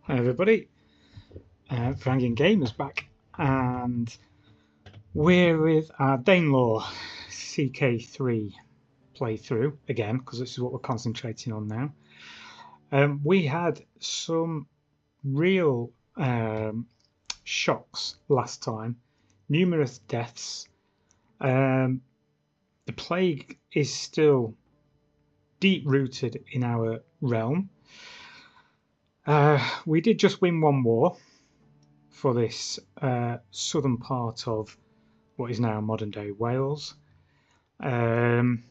Hi everybody, Frank Gamers back, and we're with our Danelaw CK3 playthrough again because this is what we're concentrating on now. We had some real shocks last time, numerous deaths. The plague is still deep rooted in our realm. We did just win one war for this southern part of what is now modern day Wales, and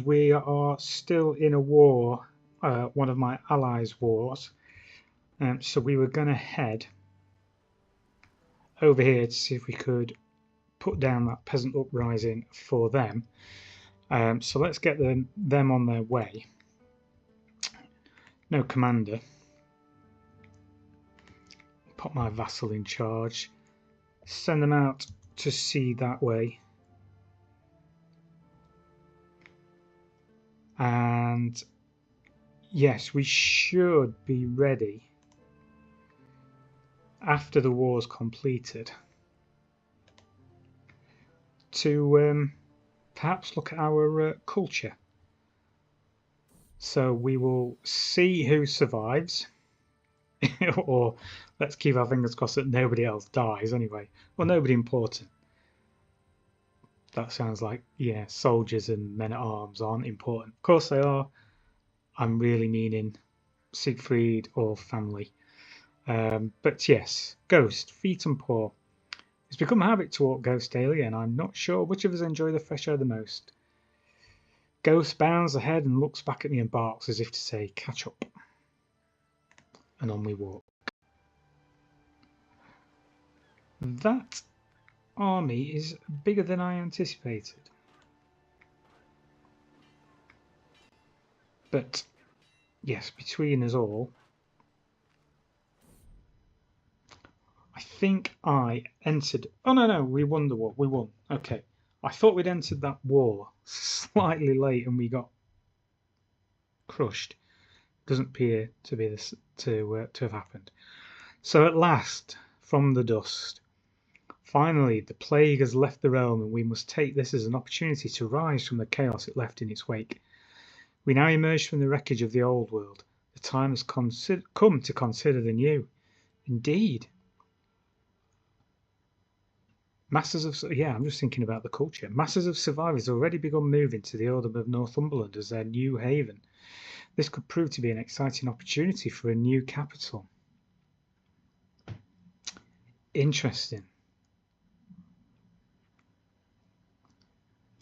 we are still in a war, one of my allies' wars, so we were going to head over here to see if we could put down that peasant uprising for them. So let's get them on their way. No commander. Put my vassal in charge, send them out to sea that way, and yes, we should be ready after the war's completed to perhaps look at our culture. So we will see who survives. Or let's keep our fingers crossed that nobody else dies anyway. Well, nobody important. That sounds like, yeah, soldiers and men at arms aren't important. Of course they are. I'm really meaning Siegfried or family. But yes, Ghost, feet and paw. It's become a habit to walk Ghost daily, and I'm not sure which of us enjoy the fresh air the most. Ghost bounds ahead and looks back at me and barks as if to say, catch up. And on we walk. That army is bigger than I anticipated. But yes, between us all, I think I entered. Oh no, we won the war. We won. Okay, I thought we'd entered that war slightly late and we got crushed. Doesn't appear to be this to have happened. So at last, from the dust, finally the plague has left the realm, and we must take this as an opportunity to rise from the chaos it left in its wake. We now emerge from the wreckage of the old world. The time has come to consider the new. Indeed. Masses of, yeah, I'm just thinking about the culture. Masses of survivors already begun moving to the Earldom of Northumberland as their new haven. This could prove to be an exciting opportunity for a new capital. Interesting.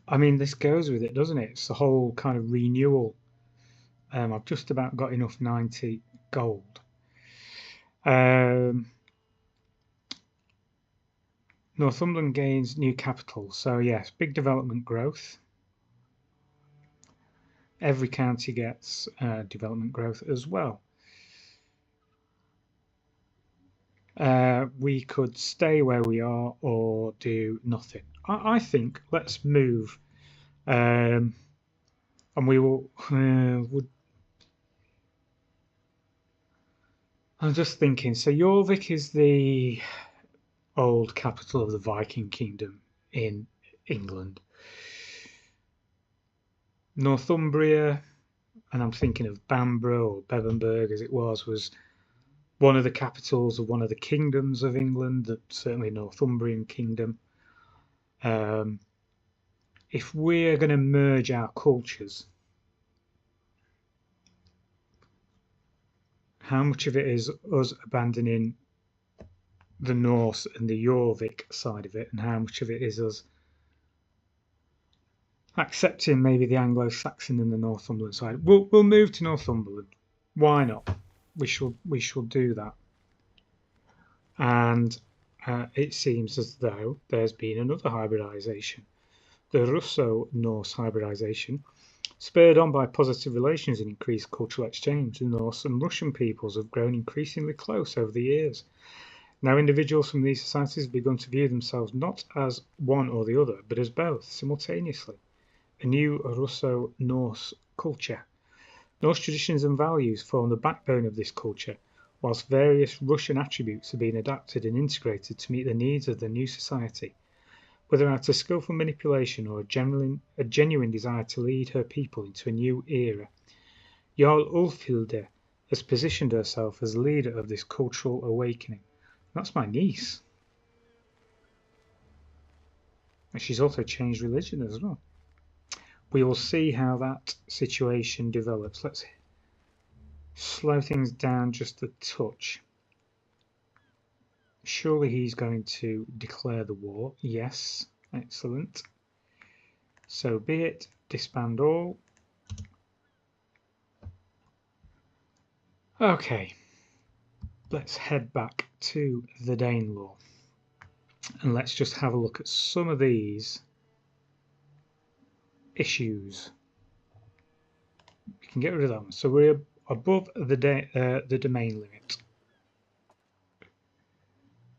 I mean, this goes with it, doesn't it? It's the whole kind of renewal. I've just about got enough 90 gold. Northumberland gains new capital. So yes, big development growth. Every county gets development growth as well. We could stay where we are or do nothing. I think let's move, and we will. I'm just thinking. So Jorvik is the old capital of the Viking kingdom in England. Northumbria, and I'm thinking of Bamborough or Bebbanburg as it was one of the capitals of one of the kingdoms of England, certainly Northumbrian kingdom. If we're going to merge our cultures, how much of it is us abandoning the Norse and the Jorvik side of it, and how much of it is us accepting maybe the Anglo-Saxon and the Northumberland side? We'll move to Northumberland. Why not? We shall do that. And it seems as though there's been another hybridization, the Russo-Norse hybridization, spurred on by positive relations and increased cultural exchange. The Norse and Russian peoples have grown increasingly close over the years. Now individuals from these societies have begun to view themselves not as one or the other, but as both simultaneously. A new Russo-Norse culture. Norse traditions and values form the backbone of this culture, whilst various Russian attributes are being adapted and integrated to meet the needs of the new society. Whether out of skillful manipulation or a genuine desire to lead her people into a new era, Jarl Ulfhilde has positioned herself as leader of this cultural awakening. That's my niece. And she's also changed religion as well. We will see how that situation develops. Let's slow things down just a touch. Surely he's going to declare the war. Yes, excellent. So be it. Disband all. Okay, let's head back to the Danelaw and let's just have a look at some of these issues. We can get rid of them. So we're above the domain limit.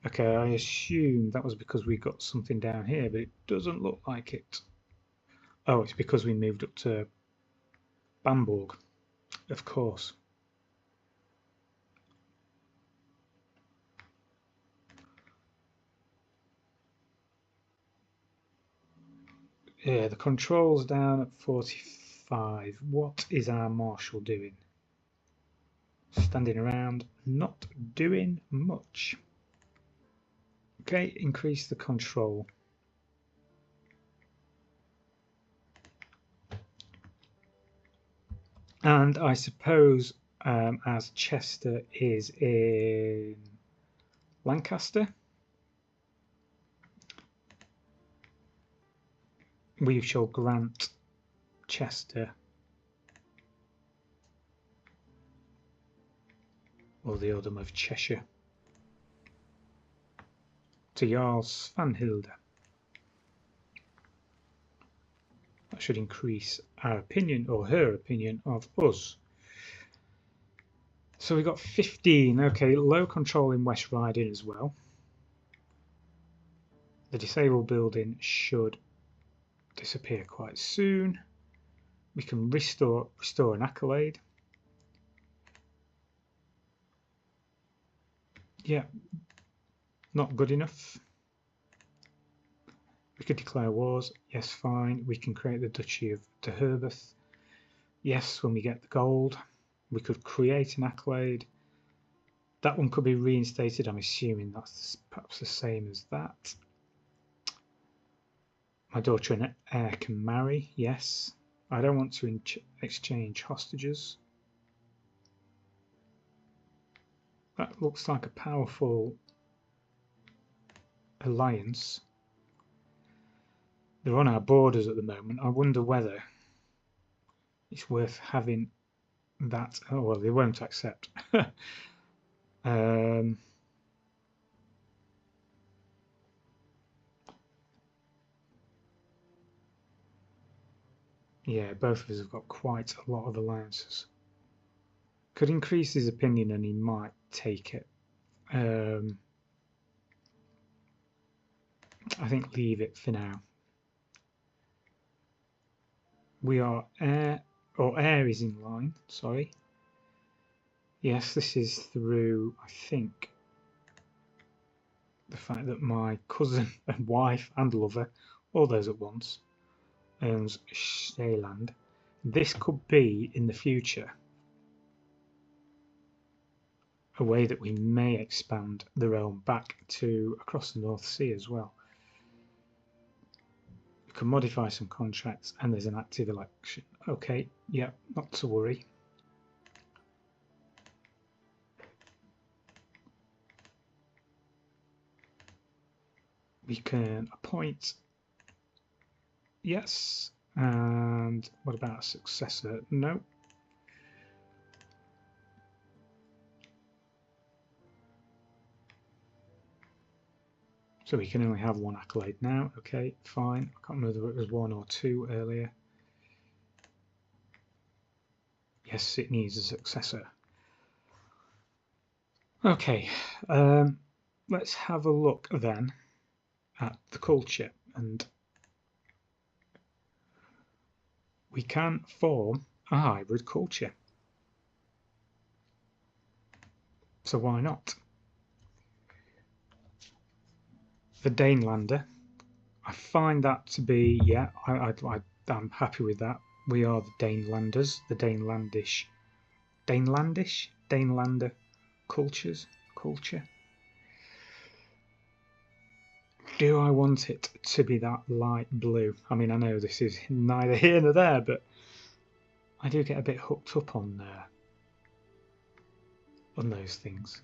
Okay, I assume that was because we got something down here, but it doesn't look like it. Oh, it's because we moved up to Bamburg, of course. Yeah, the control's down at 45. What is our marshal doing? Standing around, not doing much. Okay, increase the control. And I suppose as Chester is in Lancaster, we shall grant Chester or the Earldom of Cheshire to Jarl Svanhilde. That should increase our opinion, or her opinion, of us. So we got 15. Okay, low control in West Riding as well. The disabled building should disappear quite soon. We can restore an accolade. Yeah, not good enough. We could declare wars. Yes, fine. We can create the Duchy of De Herbeth. Yes, when we get the gold. We could create an accolade. That one could be reinstated. I'm assuming that's perhaps the same as that. My daughter and heir can marry. Yes. I don't want to exchange hostages. That looks like a powerful alliance. They're on our borders at the moment. I wonder whether it's worth having that. Oh, well, they won't accept. Yeah, both of us have got quite a lot of alliances. Could increase his opinion and he might take it. I think leave it for now. We are heir, or heir is in line, sorry. Yes, this is through, I think, the fact that my cousin and wife and lover, all those at once, owns Zeeland. This could be, in the future, a way that we may expand the realm back to across the North Sea as well. We can modify some contracts and there's an active election. Okay, yeah, not to worry. We can appoint, yes, and what about a successor? No. So we can only have one accolade now. Okay, fine. I can't remember whether it was 1 or 2 earlier. Yes, it needs a successor. Okay, let's have a look then at the culture, and we can form a hybrid culture. So why not? The Danelander. I find that to be, yeah, I'm happy with that. We are the Danelanders, the Danelander culture. Do I want it to be that light blue? I mean, I know this is neither here nor there, but I do get a bit hooked up on those things.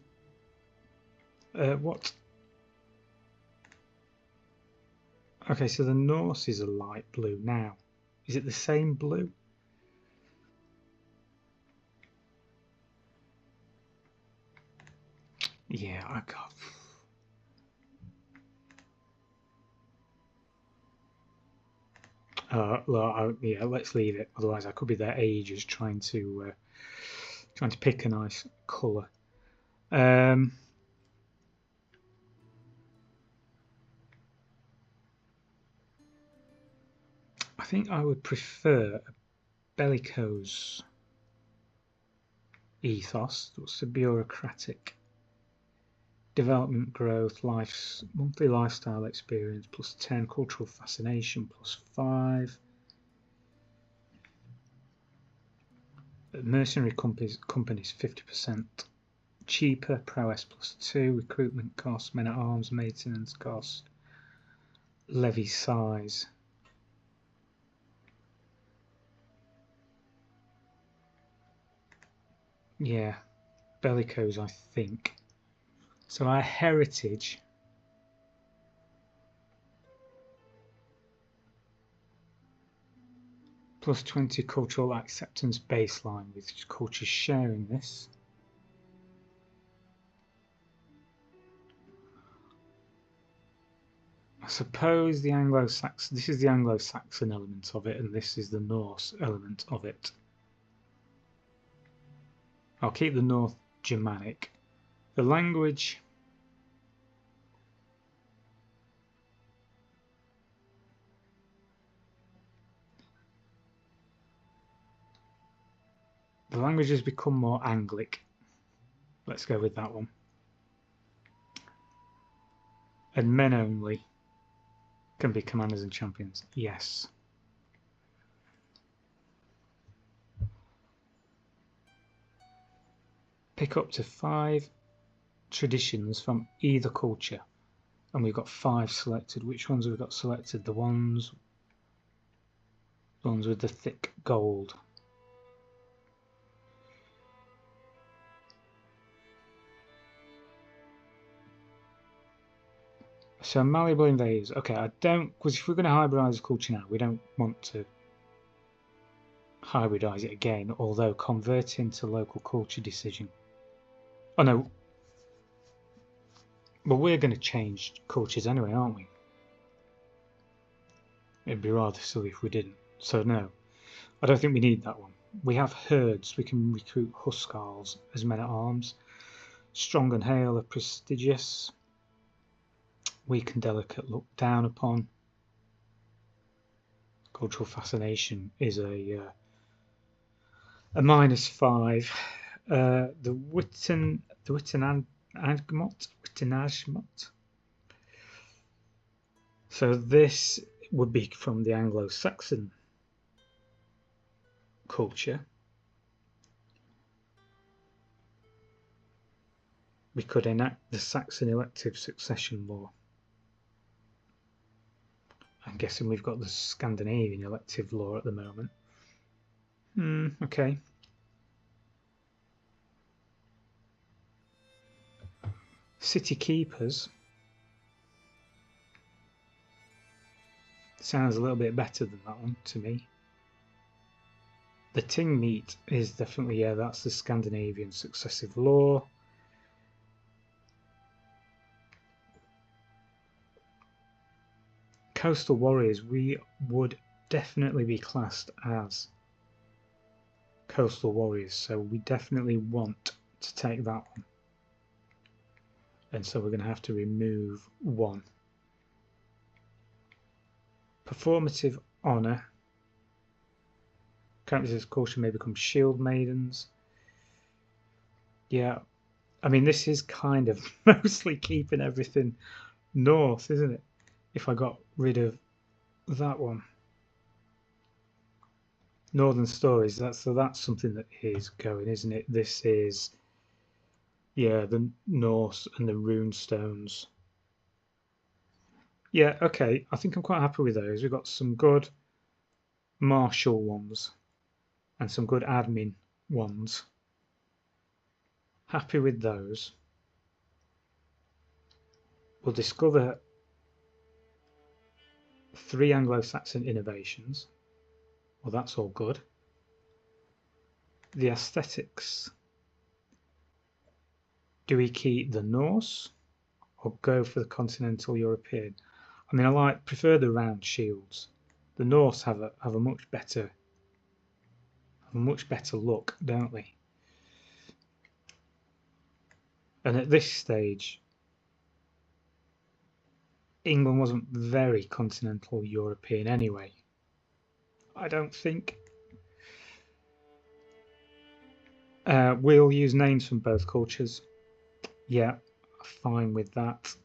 What? Okay, so the Norse is a light blue now. Is it the same blue? Yeah, I got. Yeah, let's leave it. Otherwise, I could be there ages trying to pick a nice colour. I think I would prefer a bellicose ethos. What's the bureaucratic? Development, growth, monthly lifestyle experience, plus 10, cultural fascination, plus 5. Mercenary companies 50% cheaper, prowess plus 2, recruitment cost, men at arms, maintenance cost, levy size. Yeah, bellicose, I think. So our heritage plus 20 cultural acceptance baseline with cultures sharing this. I suppose the Anglo-Saxon, this is the Anglo-Saxon element of it, and this is the Norse element of it. I'll keep the North Germanic. The language, has become more Anglic. Let's go with that one. And men only can be commanders and champions. Yes. Pick up to 5 traditions from either culture. And we've got 5 selected. Which ones have we got selected? The ones with the thick gold. So malleable invaders. Okay, I don't, because if we're going to hybridize the culture now, we don't want to hybridize it again, although converting to local culture decision. Oh no. Well, we're going to change cultures anyway, aren't we? It'd be rather silly if we didn't. So no, I don't think we need that one. We have herds. We can recruit Huskarls as men at arms. Strong and hale are prestigious. Weak and delicate looked down upon. Cultural fascination is a -5. The Wittenagmot. So this would be from the Anglo-Saxon culture. We could enact the Saxon elective succession law. I'm guessing we've got the Scandinavian elective law at the moment. Okay. City keepers. Sounds a little bit better than that one to me. The Ting meat is definitely, yeah, that's the Scandinavian successive law. Coastal warriors, we would definitely be classed as coastal warriors, so we definitely want to take that one. And so we're going to have to remove 1. Performative honour. Characters of culture may become shield maidens. Yeah, I mean, this is kind of mostly keeping everything Norse, isn't it? If I got rid of that one. Northern Stories, that's something that is going, isn't it? This is, yeah, the Norse and the rune stones. Yeah, okay, I think I'm quite happy with those. We've got some good martial ones and some good admin ones. Happy with those. We'll discover 3 Anglo-Saxon innovations. Well, that's all good. The aesthetics. Do we keep the Norse or go for the continental European? I mean, I prefer the round shields. The Norse have a much better look, don't they? And at this stage, England wasn't very continental European anyway. I don't think. We'll use names from both cultures. Yeah, fine with that.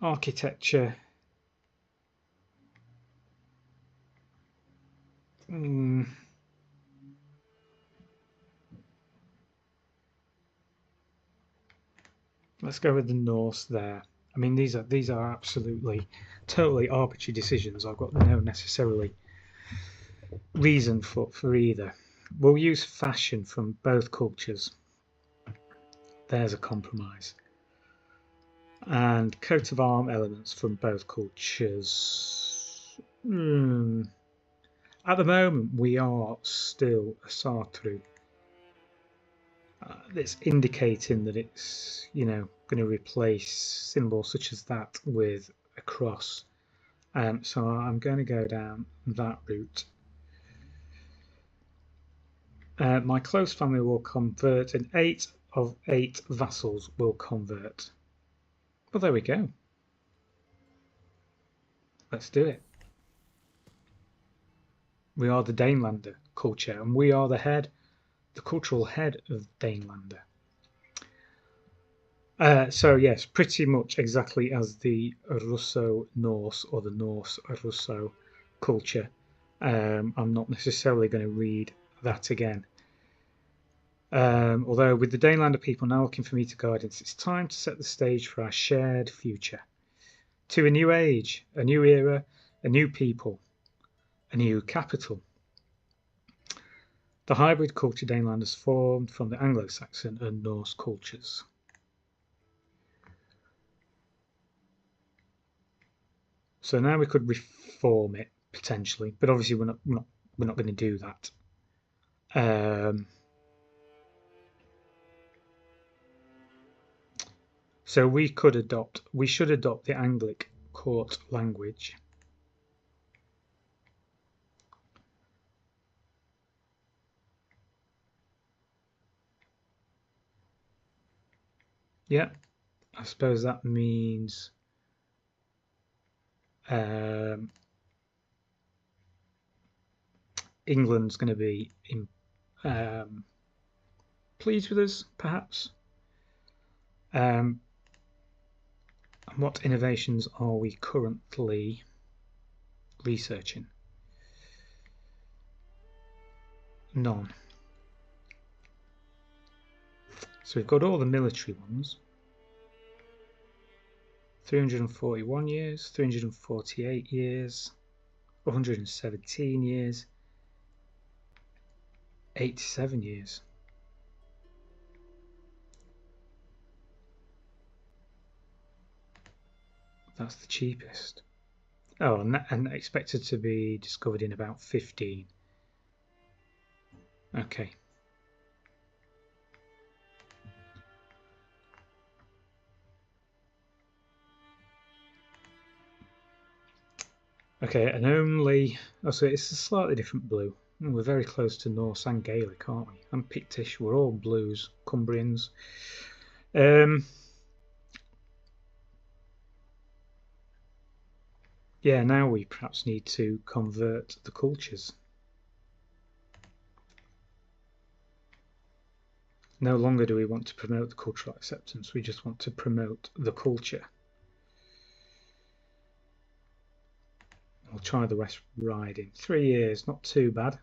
Architecture. Let's go with the Norse there. I mean, these are absolutely, totally arbitrary decisions. I've got no necessarily reason for either. We'll use fashion from both cultures. There's a compromise. And coat of arm elements from both cultures. At the moment, we are still a Sartru. It's indicating that it's, you know, going to replace symbols such as that with a cross. So I'm going to go down that route. My close family will convert, and 8 of 8 vassals will convert. Well, there we go. Let's do it. We are the Danelander culture, and we are the cultural head of Danelander. So yes, pretty much exactly as the Russo-Norse or the Norse-Russo culture. I'm not necessarily going to read that again. Although with the Danelander people now looking for me to guidance, it's time to set the stage for our shared future. To a new age, a new era, a new people, a new capital. The hybrid culture Danelanders formed from the Anglo-Saxon and Norse cultures. So now we could reform it potentially, but obviously we're not going to do that. So we should adopt the Anglic court language. Yeah, I suppose that means England's going to be pleased with us, perhaps. And what innovations are we currently researching? None. So we've got all the military ones. 341 years, 348 years, 117 years, 87 years. That's the cheapest. Oh, and expected to be discovered in about 15. Okay. Okay, and only... Oh, so it's a slightly different blue. We're very close to Norse and Gaelic, aren't we? And Pictish, we're all blues, Cumbrians. Yeah, now we perhaps need to convert the cultures. No longer do we want to promote the cultural acceptance, we just want to promote the culture. We'll try the West Riding. 3 years, not too bad.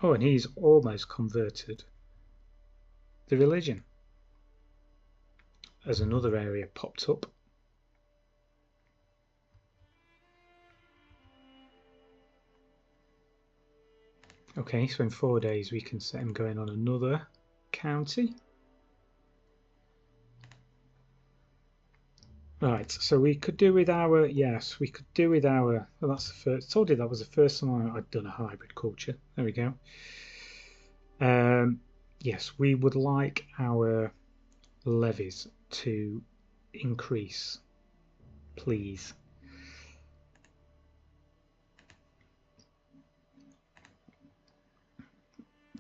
Oh, and he's almost converted the religion as another area popped up. Okay, so in 4 days we can set him going on another county. Right, so we could do with our, yes, we could do with our, well, that's the first, I told you that was the first time I'd done a hybrid culture. There we go. Yes, we would like our levies to increase, please.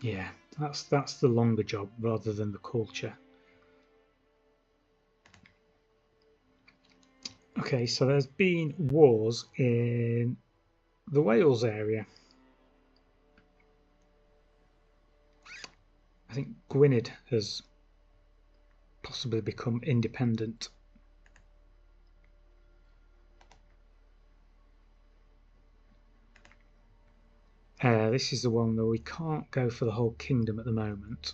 Yeah, that's the longer job rather than the culture. Okay, so there's been wars in the Wales area. I think Gwynedd has possibly become independent. This is the one that we can't go for the whole kingdom at the moment.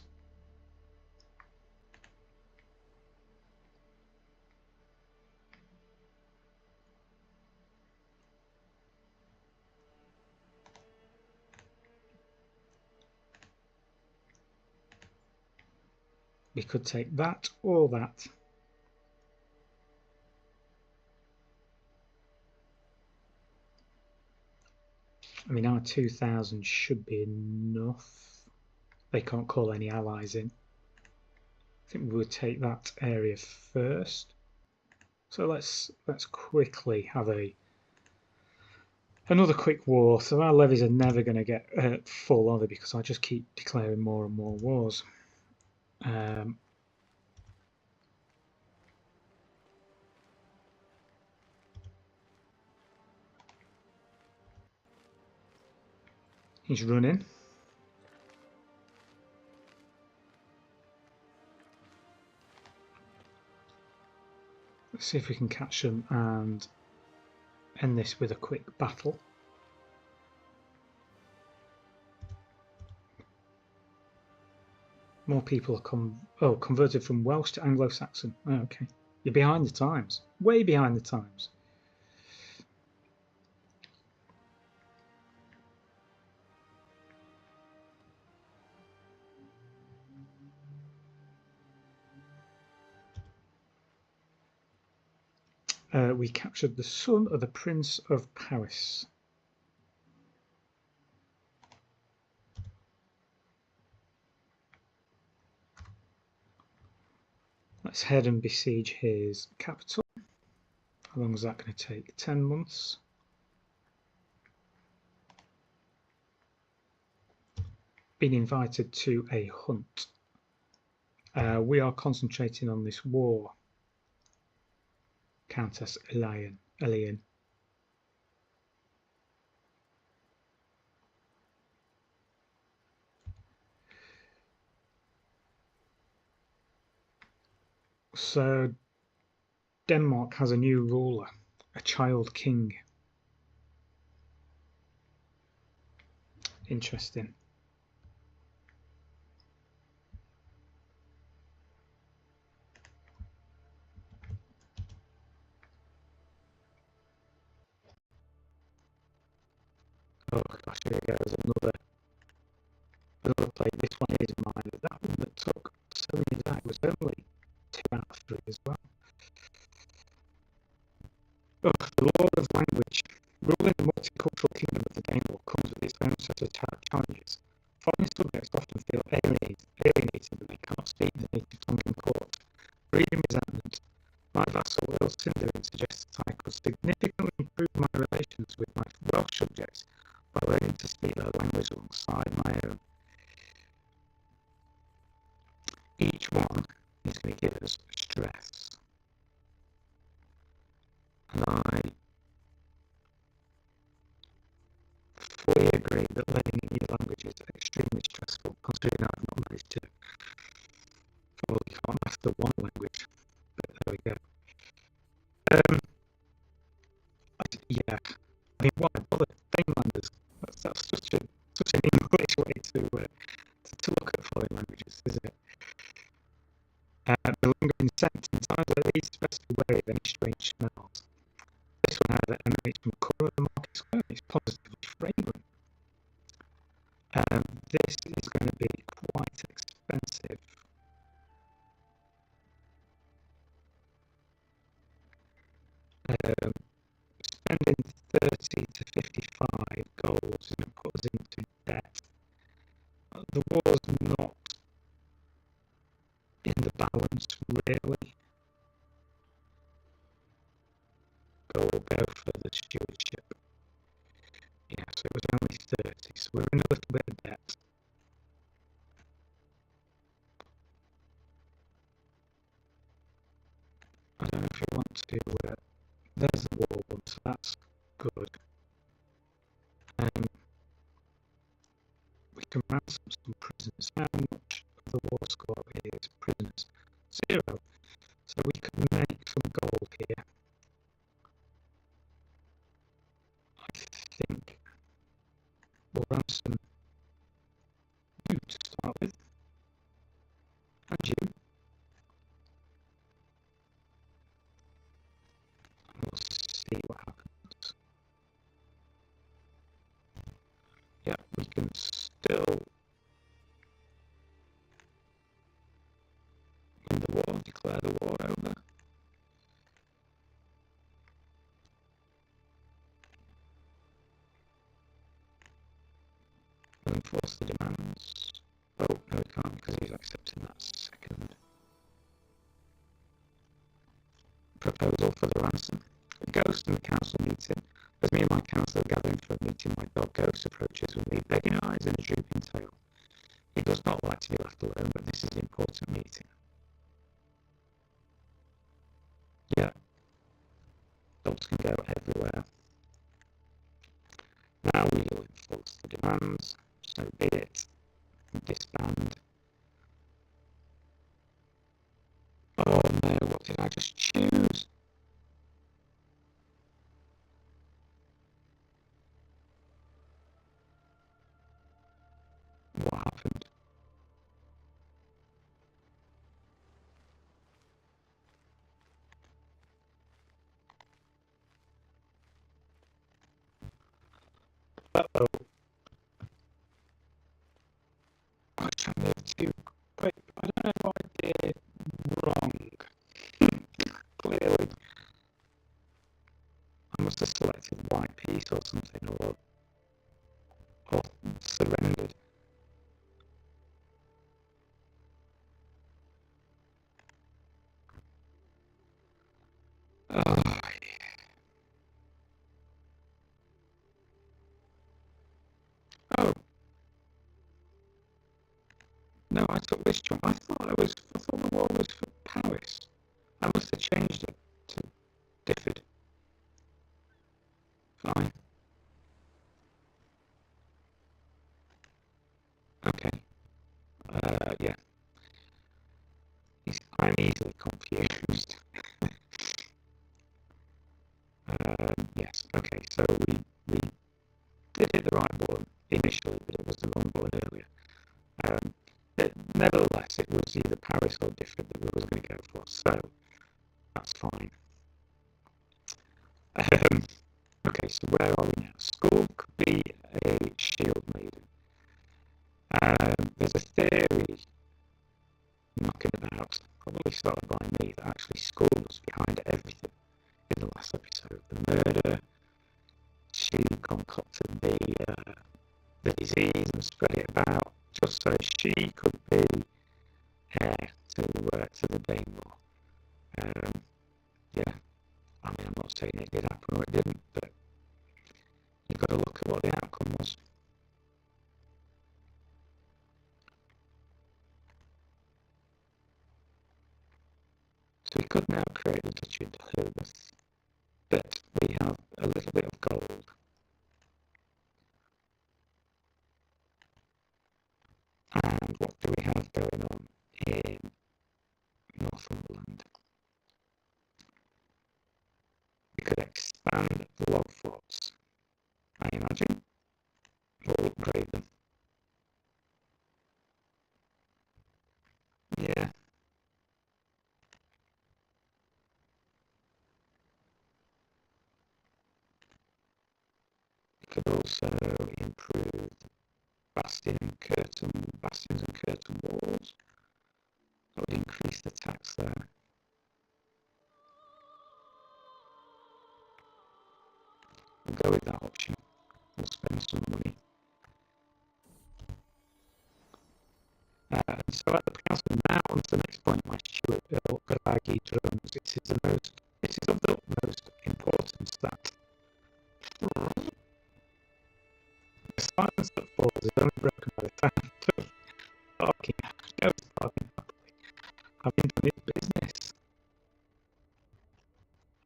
We could take that or that. I mean, our 2,000 should be enough. They can't call any allies in. I think we would take that area first. So let's quickly have another quick war. So our levies are never going to get full, are they? Because I just keep declaring more and more wars. He's running. Let's see if we can catch them and end this with a quick battle. More people are converted from Welsh to Anglo-Saxon. Oh, okay. You're behind the times. Way behind the times. We captured the son of the Prince of Paris. Let's head and besiege his capital. How long is that going to take? 10 months. Been invited to a hunt. We are concentrating on this war. Countess Elian. So Denmark has a new ruler, a child king. Interesting. Oh gosh, here goes another plate. This one is mine. That one that took so many that was only 2 out of 3 as well. Oh, the law of language. Ruling the multicultural kingdom of the Danelaw comes with its own set of challenges. Foreign subjects often feel alienated when they cannot speak the native tongue in court. Breeding resentment. My vassal Earl Cinderin suggests that I could significantly improve my relations with my Welsh subjects by learning to speak their language alongside my own. Each one is going to give us stress. And I fully agree that learning a new language is extremely stressful, considering I've not managed to. Probably can't master one language, but there we go. Yeah, I mean, why bother? Finlanders. That's such an English way to look at foreign languages, isn't it? The lingering scent in times like these, especially wary of any strange smells. This one emanates from the corner of the market square. It's positively fragrant. This is going to be quite expensive. Spending 30 to 55 gold is going to put us into debt. The war's not in the balance, really. Go for the stewardship. Yeah, so it was only 30, so we're in a little bit of debt. I don't know if you want to. There's the war one, so that's good. We can ransom some prisoners. How much of the war score is prisoners? 0. So we could make some gold here. I think we'll ransom you to start with. And you. And we'll see what happens. Yeah, we can still win the war, declare the war over. We'll enforce the demands. Oh, no, we can't because he's accepting that second proposal for the ransom. A ghost in the council meeting. As me and my council are gathering for a meeting, my dog Ghost approaches with me, begging eyes and a drooping tail. He does not like to be left alone, but this is an important meeting. Yeah, dogs can go everywhere. Now we will enforce the demands, so be it. Disband. Oh no, what did I just choose? What happened? Uh-oh. I tried to move too quick. I don't know what I did wrong. Clearly. I must have selected white piece or something, or surrendered. Oh, oh. No, I took this jump. I thought the wall was for Paris. I must have changed it to Difford. Fine. Okay. Yeah. I'm easily confused. Yes. Okay. So we did it the right button initially, but it was the wrong button earlier. Nevertheless, it was either Paris or Difford that we were going to go for, so that's fine. Okay, so where are we now? School could be a shield maiden. There's a theory knocking about, probably started by me, that actually school was behind everything in the last episode. The murder, she concocted the disease and spread it about just so she could be heir to the Danelaw. Yeah, I mean, I'm not saying it did happen or it didn't, but you've got to look at what the outcome was. So we could now create the Duchy of Herbeth, but we have a little bit of gold. And what do we have going Yeah. It could also improve bastions and curtain walls. That would increase the tax there. We'll go with that option. We'll spend some money. And so at the castle now, on to the next point, my Stuart built Garagi drums. This is of the utmost importance that the silence that falls is only broken by the sound of barking. Ghost barking happily. Having done his business.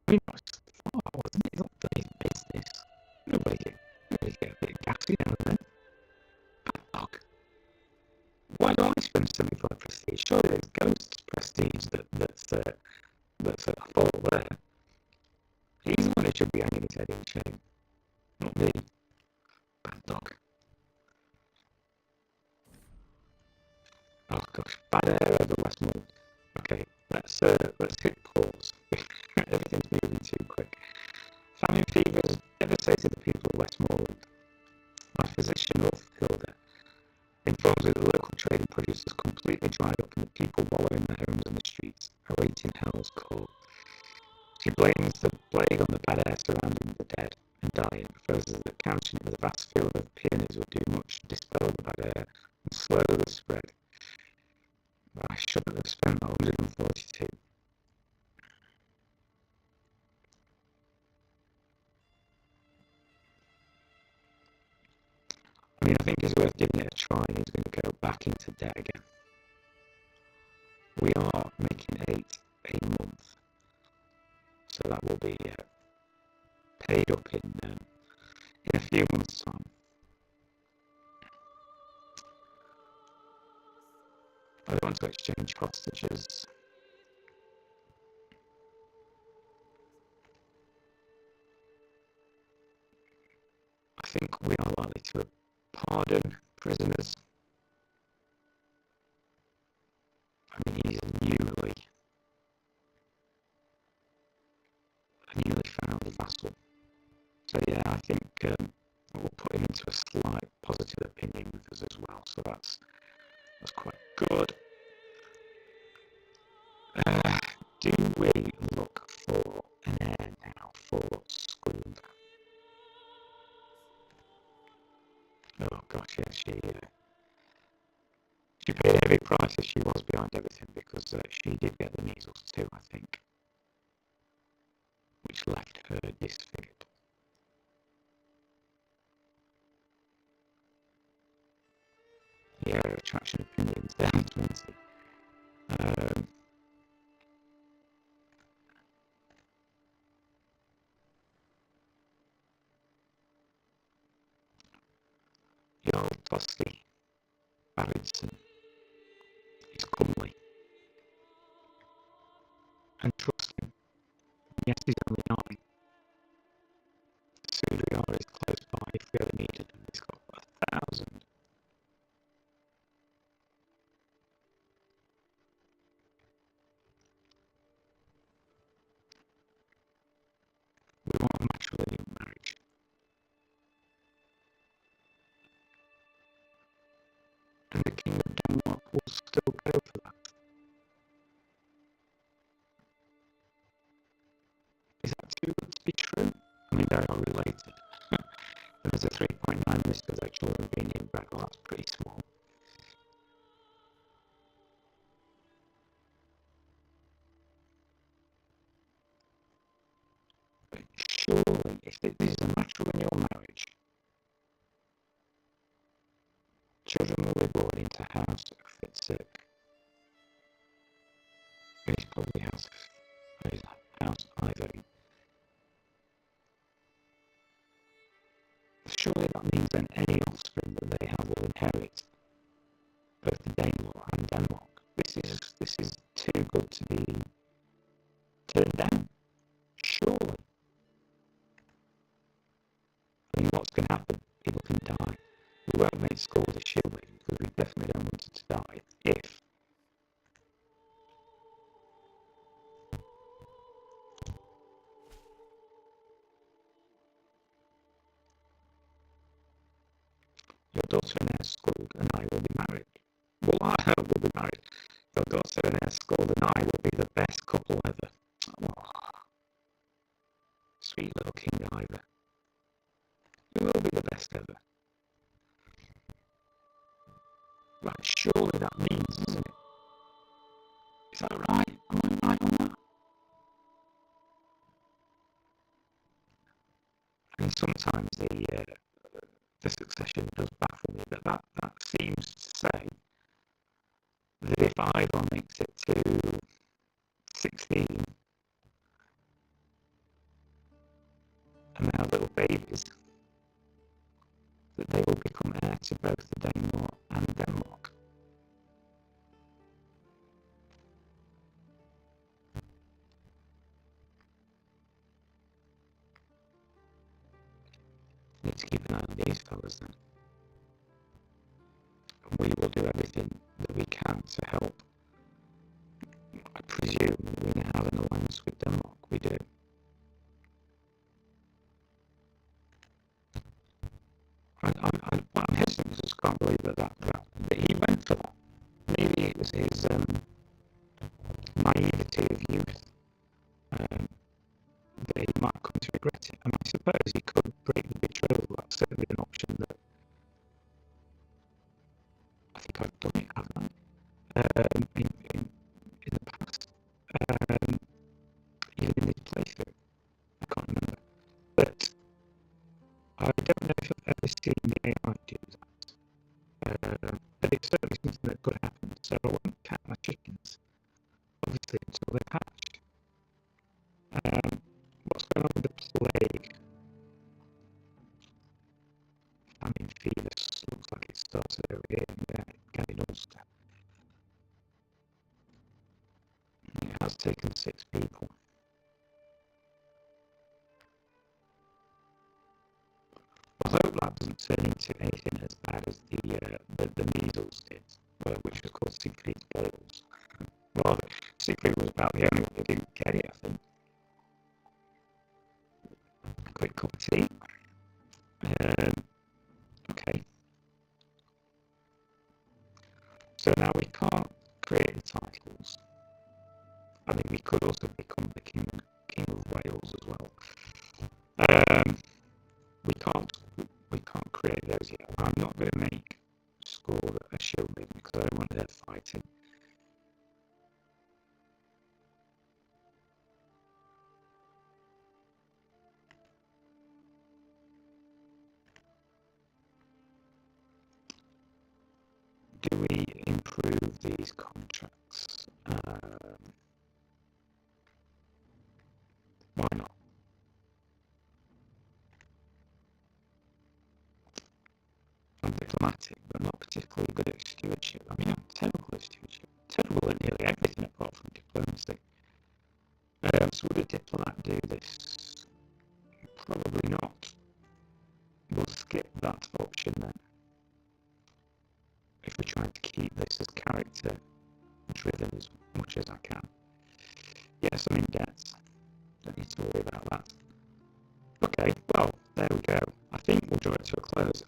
I mean, that's far, wasn't it? He's not done his business. Nobody get a bit gassy now and then. Bad dog. Why don't I spend 75 prestige? Surely there's Ghost's prestige that's at fault there. He's the one that should be hanging his head in shame, not me. Bad dog. Oh gosh, bad air over Westmoreland. Okay, let's hit pause. Everything's moving too quick. Famine fever has devastated the people of Westmoreland. My physician, Hilda, informs me that the local trade and produce has completely dried up and the people wallow in their homes in the streets, awaiting hell's call. She blames the plague on the bad air surrounding the dead and dying, proposes that couching it with a vast field of peonies would do much to dispel the bad air and slow the spread. I shouldn't have spent 142. I mean, I think it's worth giving it a try. He's going to go back into debt again. We are making 8 a month, so that will be paid up in a few months' time. I don't want to exchange hostages. I think we are likely to pardon prisoners. I mean, he's a newly found vassal. So yeah, I think we'll put him into a slight positive opinion with us as well. So that's quite good. Do we look for an heir now for Skuld? Oh gosh, yeah, she paid a heavy price if she was behind everything because she did get the measles too, I think, which left her disfigured. Yeah, attraction opinions down 20. Jarl Toski Arvidsson is comely and trusting. Yes, he's only 9. Sudriyar is close by if we ever needed him. He's got 1,000. We want a matrilineal marriage. And the King of Denmark will still go for that. Is that too good to be true? I mean, they are related. There's a 3.9 risk of their children being inbred. Well, that's pretty small. But surely, if this is a matrilineal marriage, children will be born into House Fitzsick. It's probably House Ivory. Surely that means then any offspring that they have will inherit both the Danelaw and Denmark. This is too good to be turned down. Surely. I mean, what's going to happen? People can die. We won't make Skuld a shield because we definitely don't want it to die if will be married. Your daughter and Escald and I will be the best couple ever. Oh, sweet little King Ivor. We will be the best ever. Right, surely that means, isn't it? Is that right? Am I right on that? I mean, sometimes the succession does baffle me, but that seems to say that if Ivor makes it to 16 and they have little babies, that they will become heir to both the Danelaw and Denmark. Need to keep an eye on these fellas then. And we will do everything that we can to help. I presume we now have an alliance with Denmark. We do. I'm hesitant because I just can't believe that he went for that. Maybe it was his naivety of youth that he might come to regret it. And I suppose he could break the betrothal. That's certainly an option that I think I've done it, haven't I? In the past. Even in this playthrough. I can't remember. But I don't know if I've ever seen the AI do that. But it's certainly something that could happen. So I won't count my chickens, obviously, until they're hatched. What's going on with the plague? Famine fever looks like it started over here in Ulster. It has taken 6 people. I hope that doesn't turn into anything as bad as the measles did, which was called Siegfried's boils. Well, Siegfried was about the only one who didn't get it, I think. A quick cup of tea. Okay. So now we can't create the titles. I mean, we could also become the King of Wales as well. We can't create those yet. I'm not going to make score a shielding because I don't want their fighting. Do we improve these contracts? Why not? I'm diplomatic, but not particularly good at stewardship. I mean, I'm terrible at stewardship. Terrible at nearly everything apart from diplomacy. So would a diplomat do this? Probably not. We'll skip that option then. If we're trying to keep this as character driven as much as I can. Yes, I'm in debt. Don't need to worry about that. Okay, well, there we go. I think we'll draw it to a close.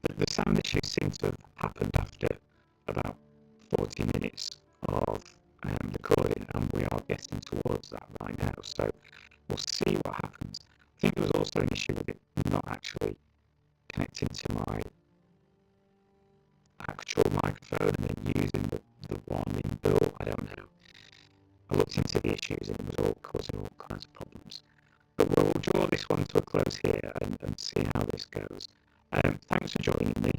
The sound issues seem to have happened after about 40 minutes of recording, and we are getting towards that right now, so we'll see what happens. I think there was also an issue with it not actually connecting to my actual microphone and then using the one in built. I don't know. I looked into the issues and it was all causing all kinds of problems. But we'll draw this one to a close here and see how this goes. Thanks for joining me.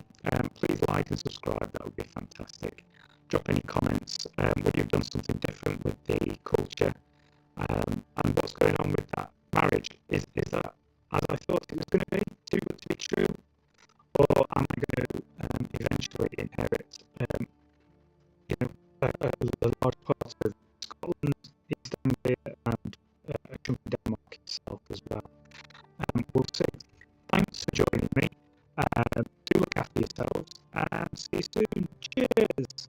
Please like and subscribe. That would be fantastic. Drop any comments. Would you have done something different with the culture? And what's going on with that marriage? Is that as I thought it was going to be? Too good to be true? Or am I going to eventually inherit a large part of Scotland, East Anglia, and a chunk of Denmark itself as well? We'll see. Thanks for joining me. Do look after yourselves and see you soon. Cheers!